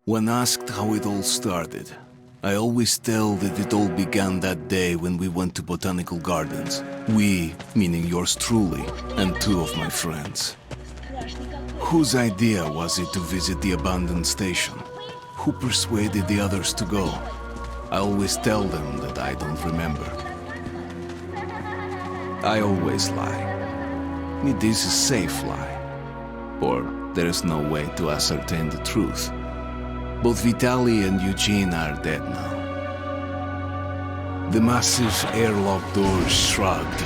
When asked how it all started, I always tell that it all began that day when we went to botanical gardens. We, meaning yours truly, and two of my friends. Whose idea was it to visit the abandoned station? Who persuaded the others to go? I always tell them that I don't remember. I always lie. It is a safe lie. Or there is no way to ascertain the truth. Both Vitaly and Eugene are dead now. The massive airlock doors shrugged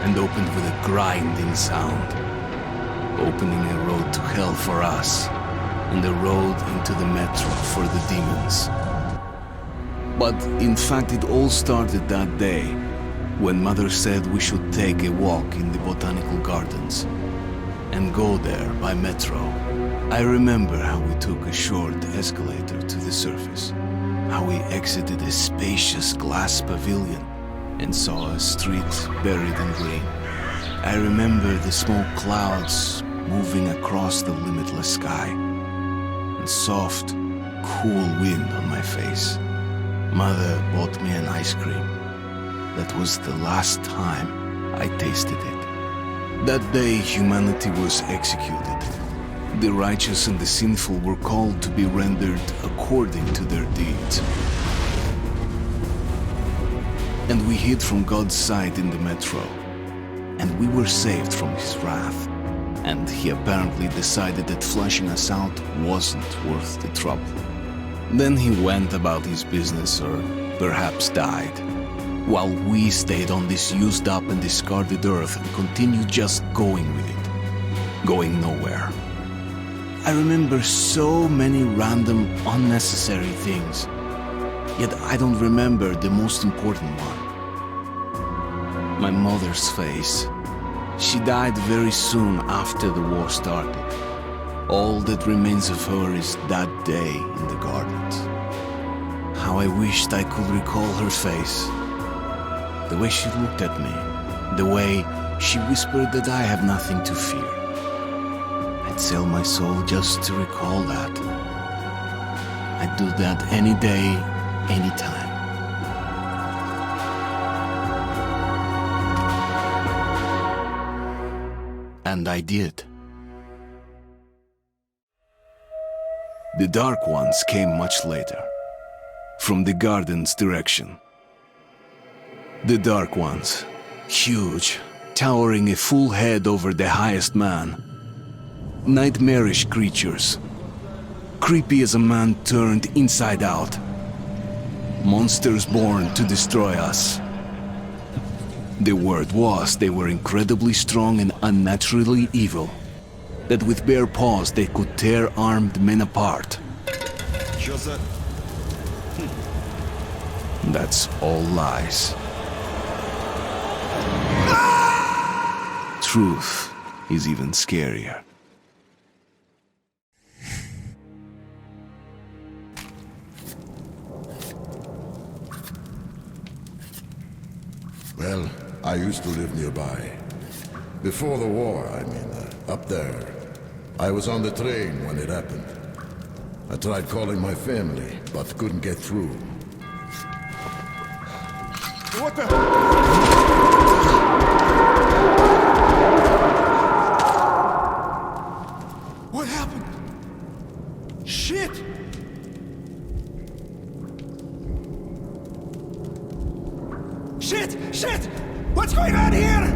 and opened with a grinding sound, opening a road to hell for us and a road into the metro for the demons. But in fact it all started that day when Mother said we should take a walk in the botanical gardens and go there by metro. I remember how we took a short escalator to the surface, how we exited a spacious glass pavilion and saw a street buried in green. I remember the smoke clouds moving across the limitless sky and soft, cool wind on my face. Mother bought me an ice cream. That was the last time I tasted it. That day humanity was executed. The righteous and the sinful were called to be rendered according to their deeds. And we hid from God's sight in the metro. And we were saved from his wrath. And he apparently decided that flushing us out wasn't worth the trouble. Then he went about his business, or perhaps died, while we stayed on this used up and discarded earth and continued just going with it, going nowhere. I remember so many random, unnecessary things, yet I don't remember the most important one. My mother's face. She died very soon after the war started. All that remains of her is that day in the gardens. How I wished I could recall her face. The way she looked at me, the way she whispered that I have nothing to fear. I'd sell my soul just to recall that. I'd do that any day, any time. And I did. The Dark Ones came much later, from the garden's direction. The Dark Ones, huge, towering a full head over the highest man. Nightmarish creatures, creepy as a man turned inside out. Monsters born to destroy us. The word was they were incredibly strong and unnaturally evil, that with bare paws they could tear armed men apart. That's all lies. Truth is even scarier. Well, I used to live nearby. Before the war, I mean, up there. I was on the train when it happened. I tried calling my family, but couldn't get through. What the? What happened? Shit! Shit! Shit! What's going on here?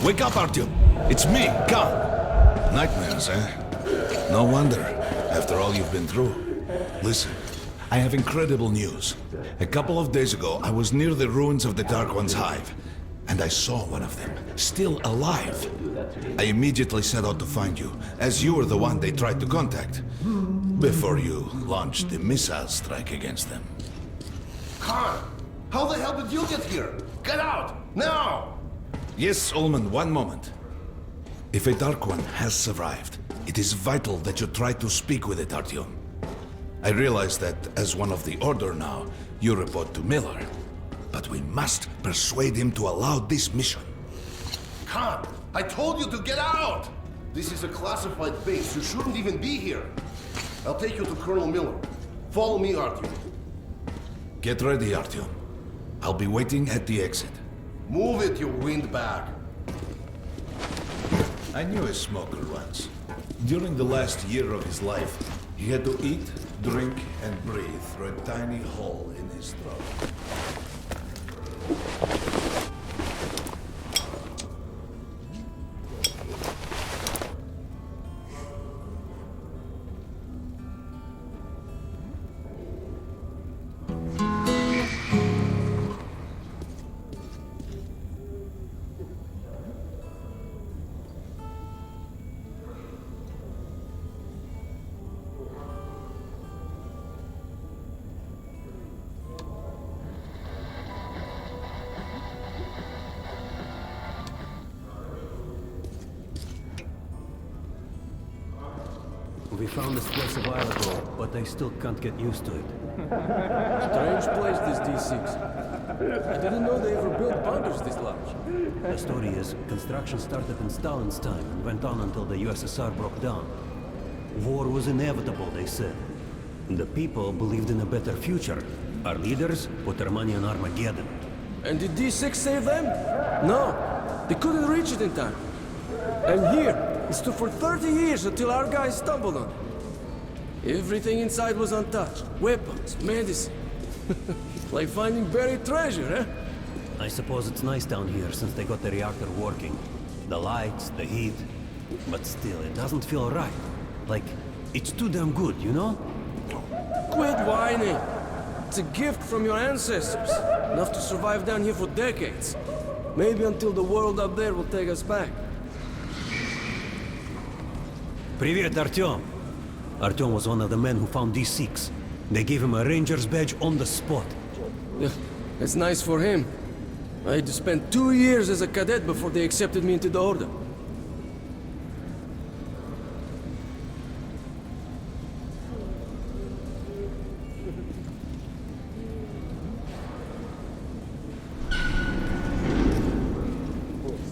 Wake up, Artyom! It's me, Khan! Nightmares, eh? No wonder, after all you've been through. Listen, I have incredible news. A couple of days ago, I was near the ruins of the Dark One's hive, and I saw one of them, still alive. I immediately set out to find you, as you were the one they tried to contact, before you launched the missile strike against them. Khan, how the hell did you get here? Get out, now! Yes, Ullman, one moment. If a Dark One has survived, it is vital that you try to speak with it, Artyom. I realize that, as one of the Order now, you report to Miller. But we must persuade him to allow this mission. Khan, I told you to get out! This is a classified base. You shouldn't even be here. I'll take you to Colonel Miller. Follow me, Artyom. Get ready, Artyom. I'll be waiting at the exit. Move it, you windbag. I knew a smoker once. During the last year of his life, he had to eat, drink, and breathe through a tiny hole in his throat. We found this place a while ago, but I still can't get used to it. Strange place, this D6. I didn't know they ever built bunkers this large. The story is, construction started in Stalin's time and went on until the USSR broke down. War was inevitable, they said. The people believed in a better future. Our leaders put their money on Armageddon. And did D6 save them? No, they couldn't reach it in time. And here, it stood for 30 years until our guys stumbled on it. Everything inside was untouched. Weapons, medicine. Like finding buried treasure, eh? I suppose it's nice down here since they got the reactor working. The lights, the heat. But still, it doesn't feel right. Like, it's too damn good, you know? Quit whining. It's a gift from your ancestors. Enough to survive down here for decades. Maybe until the world up there will take us back. Привет, Artyom. Artyom was one of the men who found D6. They gave him a ranger's badge on the spot. Yeah, it's nice for him. I had to spend 2 years as a cadet before they accepted me into the Order.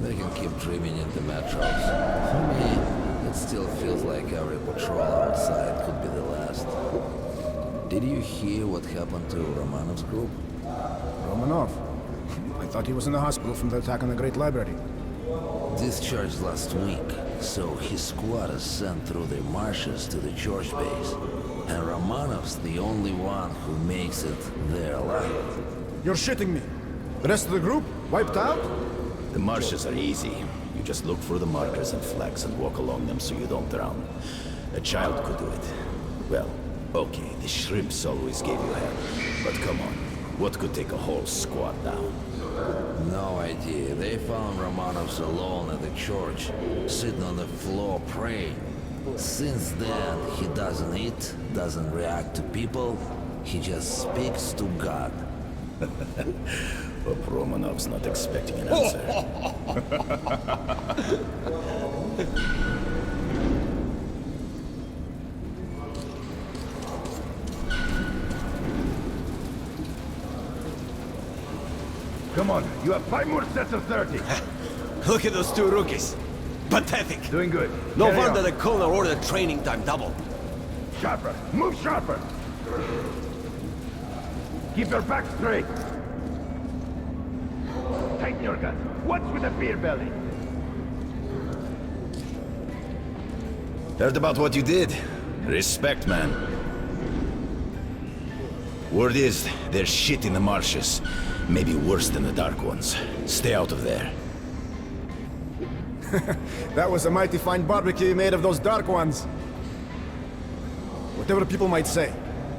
They can keep dreaming in the metros. For me, it still feels like every patrol outside could be the last. Did you hear what happened to Romanov's group? Romanov? I thought he was in the hospital from the attack on the Great Library. Discharged last week, so his squad is sent through the marshes to the church base. And Romanov's the only one who makes it there alive. You're shitting me! The rest of the group? Wiped out? The marshes are easy. You just look for the markers and flags and walk along them so you don't drown. A child could do it. Well, okay, the shrimps always gave you hell. But come on, what could take a whole squad down? No idea. They found Romanov's alone at the church, sitting on the floor praying. Since then, he doesn't eat, doesn't react to people, he just speaks to God. But Romanov's not expecting an answer. Come on, you have 5 more sets of 30. Look at those two rookies. Pathetic. Doing good. No Carry wonder on. the colonel ordered training time doubled. Sharper. Move sharper. Keep your back straight. Tighten your gun. What's with the beer belly? Heard about what you did. Respect, man. Word is, there's shit in the marshes. Maybe worse than the Dark Ones. Stay out of there. That was a mighty fine barbecue you made of those dark ones. Whatever people might say,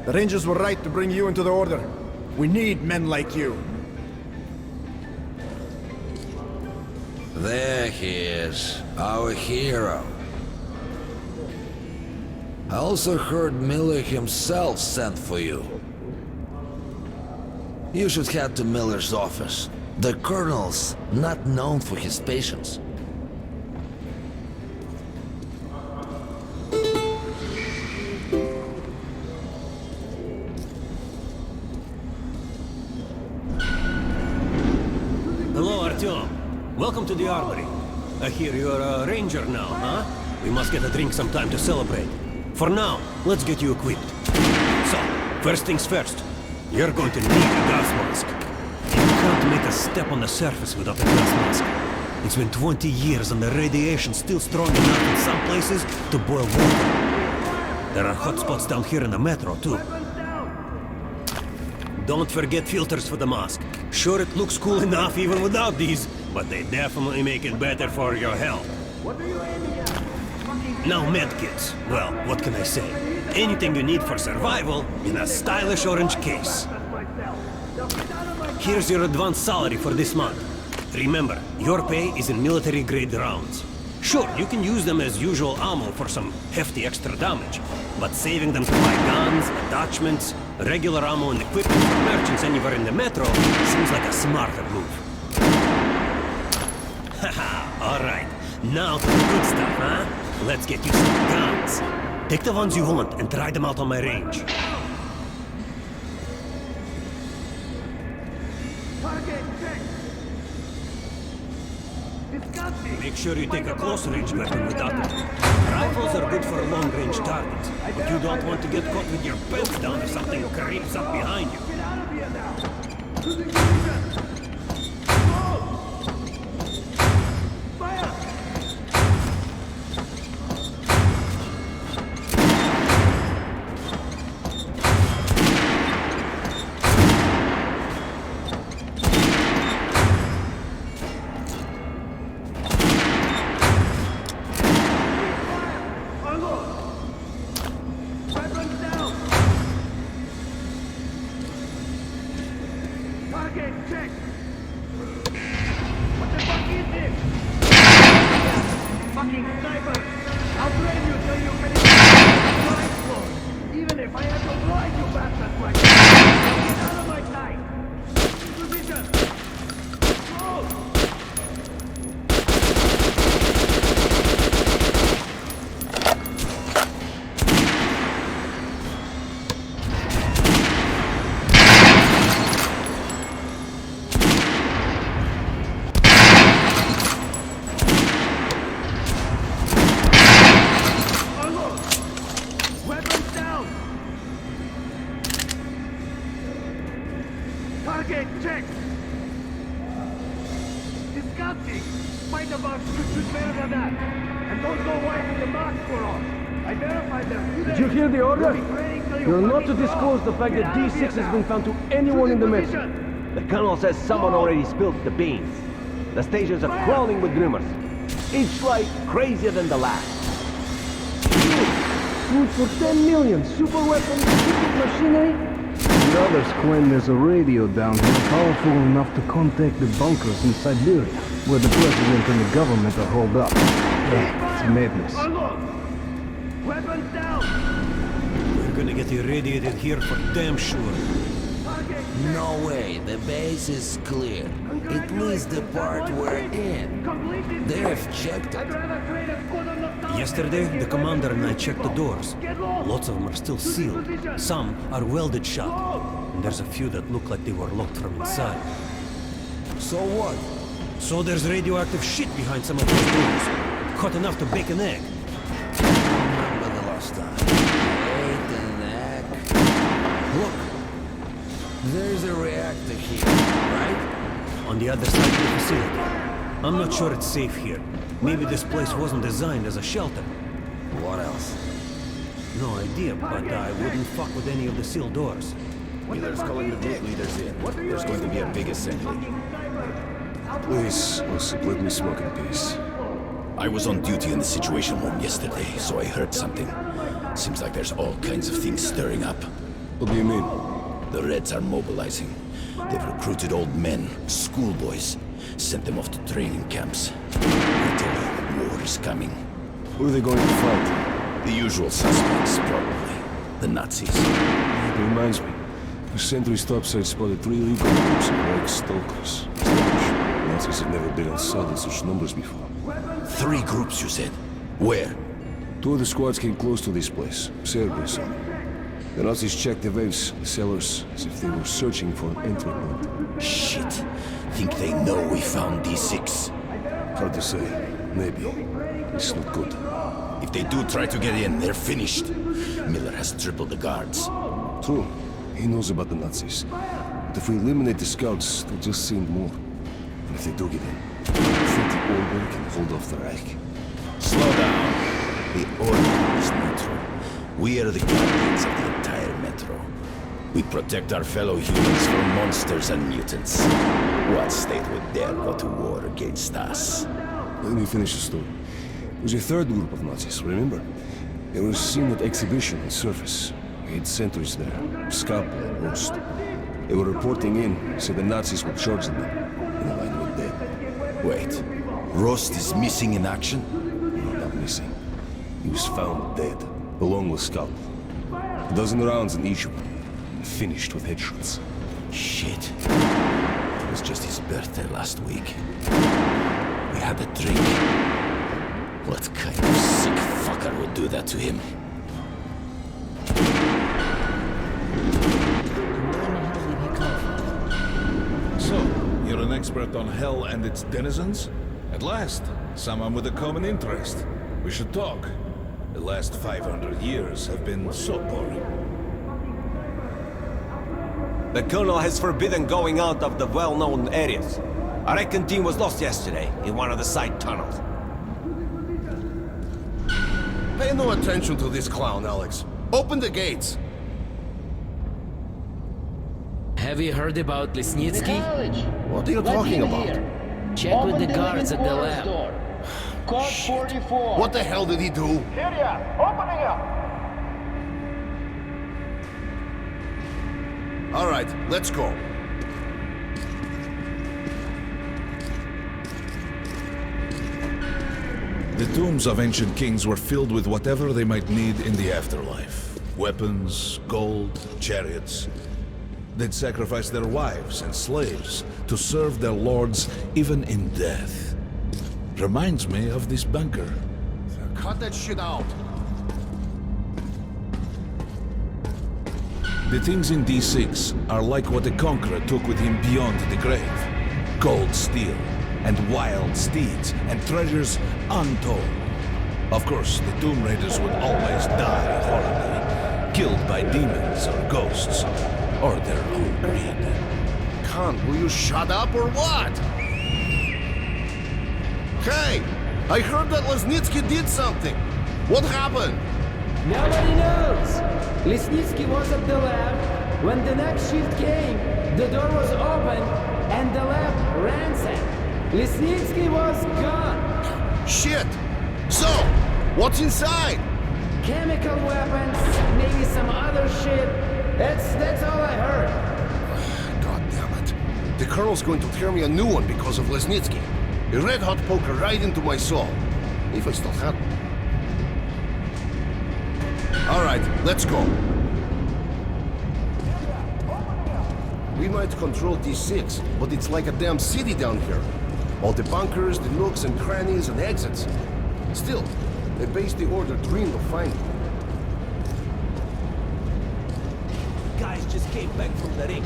the Rangers were right to bring you into the Order. We need men like you. There he is, our hero. I also heard Miller himself sent for you. You should head to Miller's office. The Colonel's not known for his patience. Hello, Artyom. Welcome to the Armory. I hear you're a ranger now, huh? We must get a drink sometime to celebrate. For now, let's get you equipped. So, first things first. You're going to need a gas mask. You can't make a step on the surface without a gas mask. It's been 20 years and the radiation's still strong enough in some places to boil water. There are hot spots down here in the metro, too. Don't forget filters for the mask. Sure, it looks cool enough even without these, but they definitely make it better for your health. Now medkits. Well, what can I say? Anything you need for survival in a stylish orange case. Here's your advance salary for this month. Remember, your pay is in military-grade rounds. Sure, you can use them as usual ammo for some hefty extra damage, but saving them to buy guns, attachments, regular ammo and equipment for merchants anywhere in the metro seems like a smarter move. Haha, alright. Now to the good stuff, huh? Let's get you some guns. Take the ones you want and try them out on my range. Make sure you take a close-range weapon without it. Rifles are good for long-range targets, but you don't want to get caught with your pants down if something creeps up behind you. Did you hear the order? You're not to disclose the fact that D6 has been found to anyone in the metro. The Colonel says someone already spilled the beans. The stations are crawling with rumors. Each strike crazier than the last. Food for 10 million, super weapons, secret machinery. The others claim there's a radio down here powerful enough to contact the bunkers in Siberia, where the president and the government are holed up. Yeah, it's madness. Weapons down! We're gonna get irradiated here for damn sure. No way, the base is clear. At least the part we're in. They've checked it. Yesterday, the commander and I checked the doors. Lots of them are still sealed. Some are welded shut. And there's a few that look like they were locked from inside. So what? So there's radioactive shit behind some of those doors. Hot enough to bake an egg. Remember the last time? Ate an egg. Look, there's a reactor here, right? On the other side of the facility. I'm not sure it's safe here. Maybe this place wasn't designed as a shelter. What else? No idea, but I wouldn't fuck with any of the sealed doors. Miller's calling the group leaders in. There's going to be a big assembly. Please, Osip, let me smoke in peace. I was on duty in the Situation Room yesterday, so I heard something. Seems like there's all kinds of things stirring up. What do you mean? The Reds are mobilizing. They've recruited old men, schoolboys, sent them off to training camps. I tell you, war is coming. Who are they going to fight? The usual suspects, probably. The Nazis. It reminds me. The sentries topside spotted 3 legal groups of Reich stalkers. Nazis have never been outside in such numbers before. 3 groups, you said? Where? 2 of the squads came close to this place, Serbia somewhere. The Nazis checked the vents, the cellars, as if they were searching for an entry point. Shit. Think they know we found D6? Hard to say. Maybe. It's not good. If they do try to get in, they're finished. Miller has tripled the guards. True. He knows about the Nazis. But if we eliminate the scouts, they'll just send more. And if they do get in, I think the Order can hold off the Reich. Slow down. The Order is neutral. We are the guardians of the entire Metro. We protect our fellow humans from monsters and mutants. What state would dare go to war against us? Let me finish the story. There was a 3rd group of Nazis, remember? They were seen at exhibition on surface. We had sentries there, Scalpel and Rost. They were reporting in, said the Nazis were charging them, and the line went dead. Wait, Rost is missing in action? No, not missing. He was found dead, along with Scalpel. A dozen rounds in each of them, and finished with headshots. Shit. It was just his birthday last week. We had a drink. What kind of sick fucker would do that to him? So, you're an expert on hell and its denizens? At last, someone with a common interest. We should talk. The last 500 years have been so boring. The Colonel has forbidden going out of the well-known areas. I reckon team was lost yesterday in one of the side tunnels. Pay no attention to this clown, Alex. Open the gates. Have you heard about Lesnitsky? What are you talking about? Check with the guards at the lab. Code 44. What the hell did he do? Here ya! Opening up! All right, let's go. The tombs of ancient kings were filled with whatever they might need in the afterlife. Weapons, gold, chariots. They'd sacrifice their wives and slaves to serve their lords even in death. Reminds me of this bunker. Cut that shit out. The things in D6 are like what the Conqueror took with him beyond the grave. Gold steel, and wild steeds, and treasures untold. Of course, the Tomb Raiders would always die horribly, killed by demons or ghosts, or their own greed. Khan, will you shut up or what? Hey! I heard that Lesnitsky did something! What happened? Nobody knows! Lesnitsky was at the lab. When the next shift came, the door was open and the lab ransacked. Lesnitsky was gone! Shit! So, what's inside? Chemical weapons, maybe some other shit. That's all I heard. God damn it. The Colonel's going to tear me a new one because of Lesnitsky. A red-hot poker right into my soul. If I still had one. Alright, let's go. We might control D6, but it's like a damn city down here. All the bunkers, the nooks and crannies and exits. Still, the base the Order dreamed of finding. Guys just came back from the ring.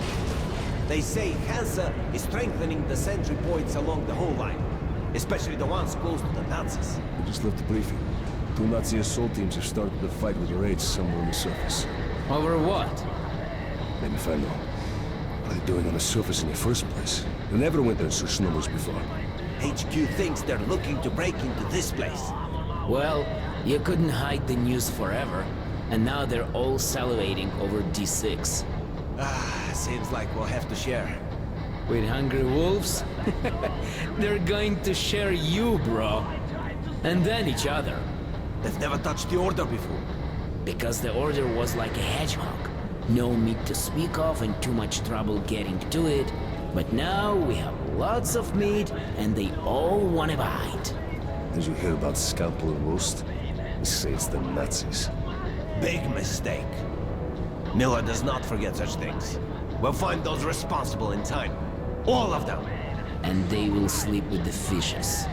They say Hansa is strengthening the sentry points along the whole line, especially the ones close to the Nazis. We just left the briefing. 2 Nazi assault teams have started the fight with the raids somewhere on the surface. Over what? Maybe find out. What are they doing on the surface in the first place? They never went there in such numbers before. HQ thinks they're looking to break into this place. Well, you couldn't hide the news forever, and now they're all salivating over D6. Seems like we'll have to share. With hungry wolves? They're going to share you, bro. And then each other. They've never touched the Order before. Because the Order was like a hedgehog. No meat to speak of and too much trouble getting to it. But now we have lots of meat and they all want a bite. Did you hear about scalpel roast? They say it's the Nazis. Big mistake. Miller does not forget such things. We'll find those responsible in time. All of them. And they will sleep with the fishes.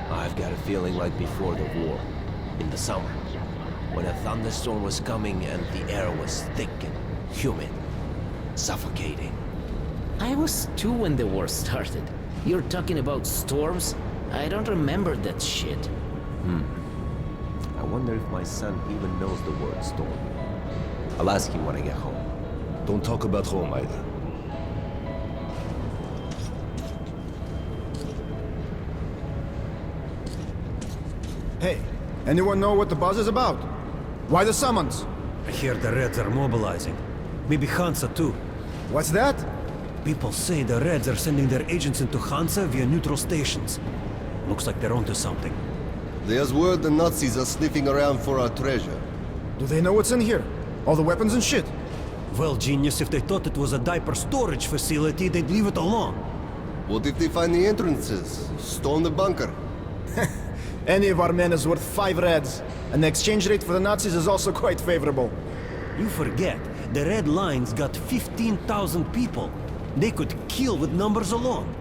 I've got a feeling like before the war. In the summer. When a thunderstorm was coming and the air was thick and humid. Suffocating. I was 2 when the war started. You're talking about storms? I don't remember that shit. I wonder if my son even knows the word storm. I'll ask him when I get home. Don't talk about home either. Hey, anyone know what the buzz is about? Why the summons? I hear the Reds are mobilizing. Maybe Hansa too. What's that? People say the Reds are sending their agents into Hansa via neutral stations. Looks like they're onto something. There's word the Nazis are sniffing around for our treasure. Do they know what's in here? All the weapons and shit? Well, genius, if they thought it was a diaper storage facility, they'd leave it alone. What if they find the entrances? Storm the bunker? Any of our men is worth 5 Reds, and the exchange rate for the Nazis is also quite favorable. You forget, the Red Lines got 15,000 people. They could kill with numbers alone.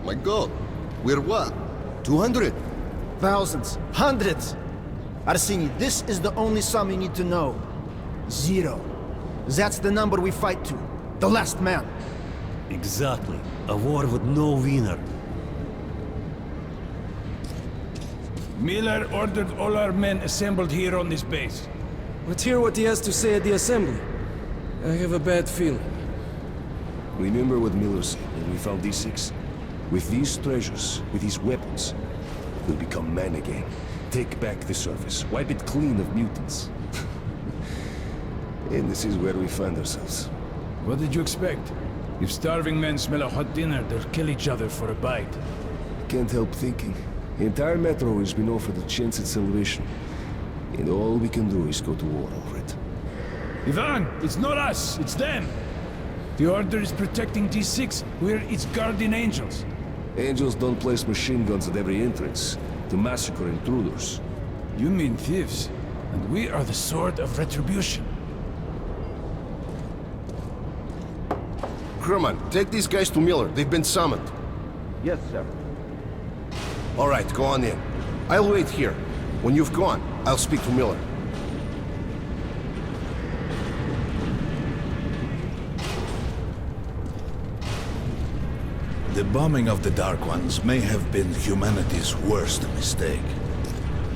My god, we're what? 200? Thousands, hundreds. Arseny, this is the only sum you need to know. 0. That's the number we fight to. The last man. Exactly. A war with no winner. Miller ordered all our men assembled here on this base. Let's hear what he has to say at the assembly. I have a bad feeling. Remember what Miller said when we found D6? With these treasures, with these weapons, we'll become men again. Take back the surface, wipe it clean of mutants. And this is where we find ourselves. What did you expect? If starving men smell a hot dinner, they'll kill each other for a bite. Can't help thinking. The entire Metro has been offered a chance at salvation. And all we can do is go to war over it. Ivan, it's not us, it's them. The Order is protecting D6. We're its guardian angels. Angels don't place machine guns at every entrance to massacre intruders. You mean thieves, and we are the sword of retribution. Crewman, take these guys to Miller. They've been summoned. Yes, sir. All right, go on in. I'll wait here. When you've gone, I'll speak to Miller. The bombing of the Dark Ones may have been humanity's worst mistake.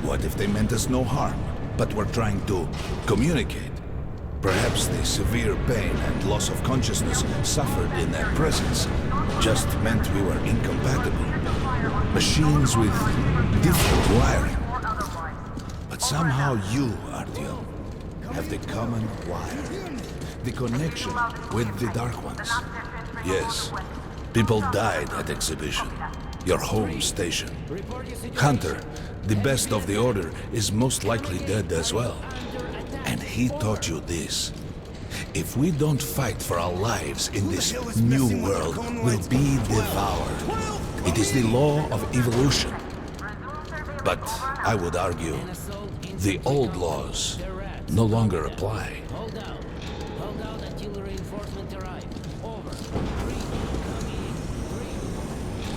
What if they meant us no harm, but were trying to communicate? Perhaps the severe pain and loss of consciousness suffered in their presence just meant we were incompatible. Machines with different wiring. But somehow you, Artyom, have the common wire. The connection with the Dark Ones. Yes. People died at exhibition. Your home station. Hunter, the best of the Order, is most likely dead as well. And he taught you this. If we don't fight for our lives in this new world, we'll be devoured. It is the law of evolution. But I would argue, the old laws no longer apply. Hold out until reinforcements arrive. Over.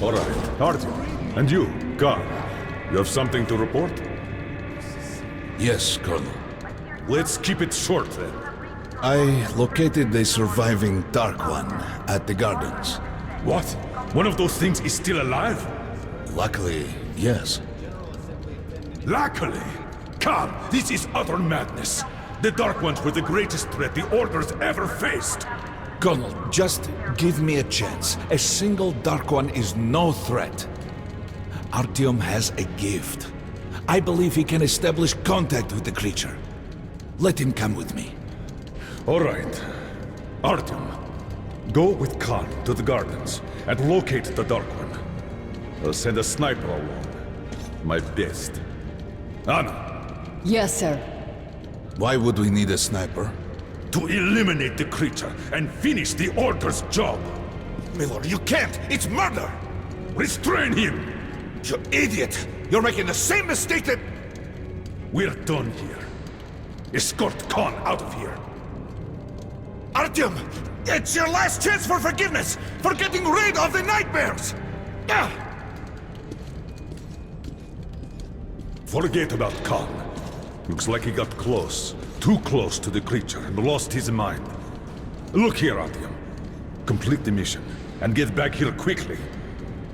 All right, Artyom. And you, Khan. You have something to report? Yes, Colonel. Let's keep it short, then. I located the surviving Dark One at the gardens. What? One of those things is still alive? Luckily, yes. Luckily? Come, this is utter madness. The Dark Ones were the greatest threat the Order's ever faced. Colonel, just give me a chance. A single Dark One is no threat. Artyom has a gift. I believe he can establish contact with the creature. Let him come with me. All right. Artyom, go with Khan to the gardens and locate the Dark One. I'll send a sniper along. My best. Anna, Yes, sir. Why would we need a sniper? to eliminate the creature and finish the Order's job. Miller, you can't! It's murder! Restrain him! You idiot! You're making the same mistake that... We're done here. Escort Khan out of here. Artyom! It's your last chance for forgiveness! For getting rid of the nightmares! Forget about Khan. Looks like he got close. Too close to the creature and lost his mind. Look here, Artyom. Complete the mission and get back here quickly.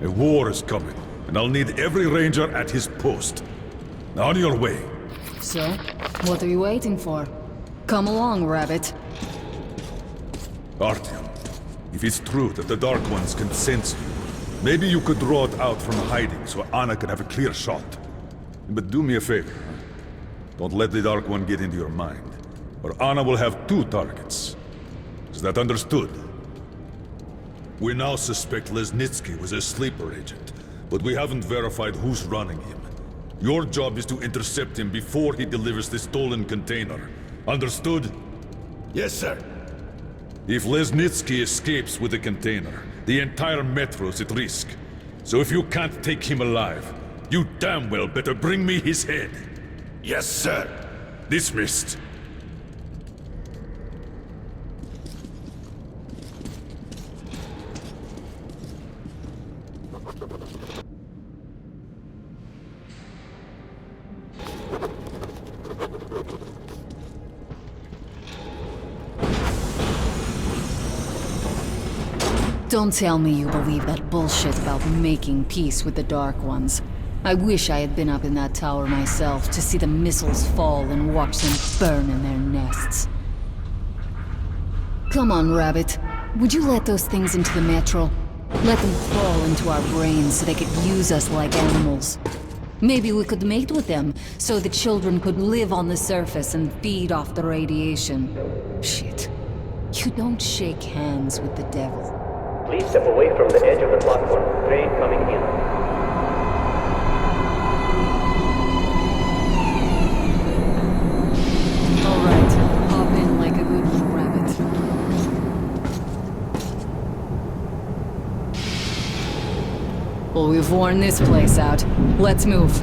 A war is coming, and I'll need every ranger at his post. On your way. So, what are you waiting for? Come along, Rabbit. Artyom, if it's true that the Dark Ones can sense you, maybe you could draw it out from hiding so Anna can have a clear shot. But do me a favor. Don't let the Dark One get into your mind, or Anna will have 2 targets. Is that understood? We now suspect Lesnitsky was a sleeper agent, but we haven't verified who's running him. Your job is to intercept him before he delivers the stolen container. Understood? Yes, sir. If Lesnitsky escapes with the container, the entire metro's at risk. So if you can't take him alive, you damn well better bring me his head. Yes, sir. Dismissed. Don't tell me you believe that bullshit about making peace with the Dark Ones. I wish I had been up in that tower myself to see the missiles fall and watch them burn in their nests. Come on, Rabbit. Would you let those things into the metro? Let them crawl into our brains so they could use us like animals. Maybe we could mate with them, so the children could live on the surface and feed off the radiation. Shit. You don't shake hands with the devil. Please step away from the edge of the platform. Train coming in. Alright, hop in like a good little rabbit. Well, we've worn this place out. Let's move.